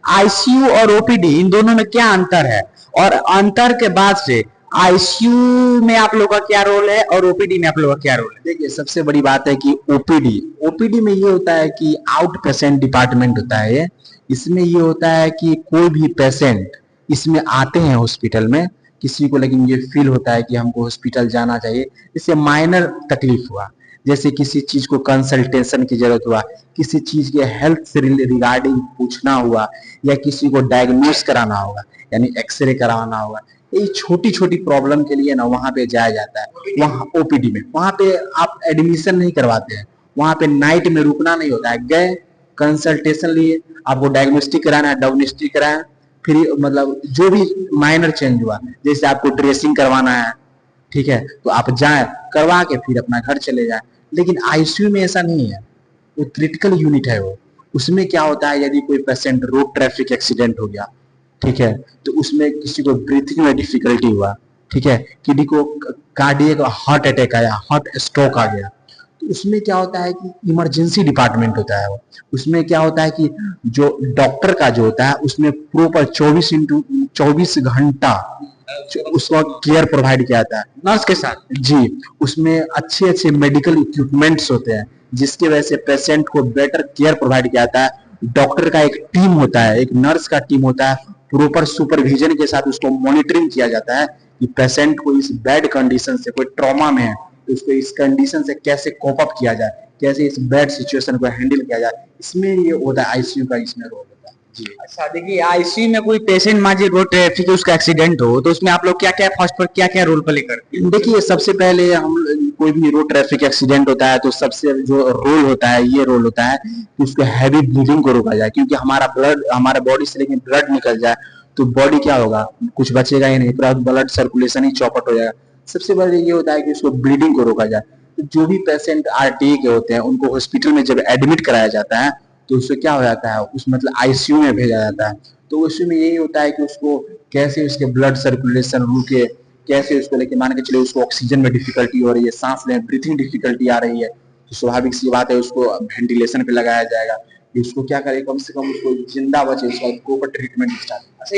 ICU और OPD इन दोनों में क्या अंतर है, और अंतर के बाद से आईसीयू में आप लोग का क्या रोल है और ओपीडी में आप लोग का क्या रोल है? देखिए, सबसे बड़ी बात है कि ओपीडी ओपीडी में ये होता है कि आउट पेशेंट डिपार्टमेंट होता है ये। इसमें ये होता है कि कोई भी पेशेंट इसमें आते हैं हॉस्पिटल में, किसी को लेकिन ये फील होता है कि हमको हॉस्पिटल जाना चाहिए, इससे माइनर तकलीफ हुआ, जैसे किसी चीज को कंसल्टेशन की जरूरत हुआ, किसी चीज के हेल्थ से रिगार्डिंग पूछना हुआ, या किसी को डायग्नोस कराना होगा यानी एक्सरे कराना होगा, ये छोटी छोटी प्रॉब्लम के लिए ना वहां पे जाया जाता है। वहाँ ओपीडी में वहां पे आप एडमिशन नहीं करवाते हैं, वहां पे नाइट में रुकना नहीं होता है, गए कंसल्टेशन लिए, आपको डायग्नोस्टिक कराना है डायग्नोस्टिक कराया, फिर मतलब जो भी माइनर चेंज हुआ, जैसे आपको ड्रेसिंग करवाना है, ठीक है, तो आप जाए करवा के फिर अपना घर चले जाए। लेकिन आईसीयू में ऐसा नहीं है, वो क्रिटिकल यूनिट है वो। उसमें क्या होता है, यदि कोई पेशेंट रोड ट्रैफिक एक्सीडेंट हो गया, ठीक है, तो उसमें किसी को ब्रीथिंग में डिफिकल्टी हुआ, ठीक है, किसी को कार्डियक हार्ट अटैक आया, हार्ट स्ट्रोक आ गया, तो उसमें क्या होता है कि इमरजेंसी डिपार्टमेंट होता है वो। उसमें क्या होता है कि जो डॉक्टर का जो होता है उसमें प्रॉपर 24 घंटा उसको केयर प्रोवाइड किया जाता है नर्स के साथ। जी। उसमें अच्छे अच्छे मेडिकल इक्विपमेंट्स होते हैं, जिसकी वजह से पेशेंट को बेटर केयर प्रोवाइड किया जाता है। डॉक्टर का एक टीम होता है, एक नर्स का टीम होता है, प्रॉपर सुपरविजन के साथ उसको मॉनिटरिंग किया जाता है कि पेशेंट को इस बैड कंडीशन से, कोई ट्रॉमा में है तो उसको इस कंडीशन से कैसे कोप अप किया जाए, कैसे इस बैड सिचुएशन को हैंडल किया जाए, इसमें ये होता है आईसीयू का, इसमें रोल होता है जी। अच्छा देखिए, आईसीयू में कोई पेशेंट मान लीजिए रोड ट्रैफिक उसका एक्सीडेंट हो, तो उसमें आप लोग क्या क्या फर्स्ट पर क्या क्या रोल प्ले करते हैं? देखिए, सबसे पहले हम कोई भी रोड ट्रैफिक एक्सीडेंट होता है तो सबसे जो रोल होता है, ये रोल होता है कि उसको हैवी ब्लीडिंग को रोका जाए, क्योंकि हमारा ब्लड हमारे बॉडी से लेकिन ब्लड निकल जाए तो बॉडी क्या होगा, कुछ बचेगा ही नहीं, पूरा ब्लड सर्कुलेशन ही चौपट हो जाएगा। सबसे पहले ये होता है कि उसको ब्लीडिंग को रोका जाए। तो जो भी पेशेंट आरटीई के होते हैं उनको हॉस्पिटल में जब एडमिट कराया जाता है तो उससे क्या हो जाता है, उस मतलब आईसीयू में भेजा जाता है। तो उसमें यही होता है कि उसको कैसे उसके ब्लड सर्कुलेशन रुके, कैसे उसको लेके मान के चले उसको ऑक्सीजन में डिफिकल्टी हो रही है, सांस लेने ब्रीथिंग डिफिकल्टी आ रही है, तो स्वाभाविक सी बात है उसको वेंटिलेशन पे लगाया जाएगा कि उसको क्या करे, कम से कम उसको जिंदा बचे, उसका प्रॉपर ट्रीटमेंट स्टार्ट। अच्छा,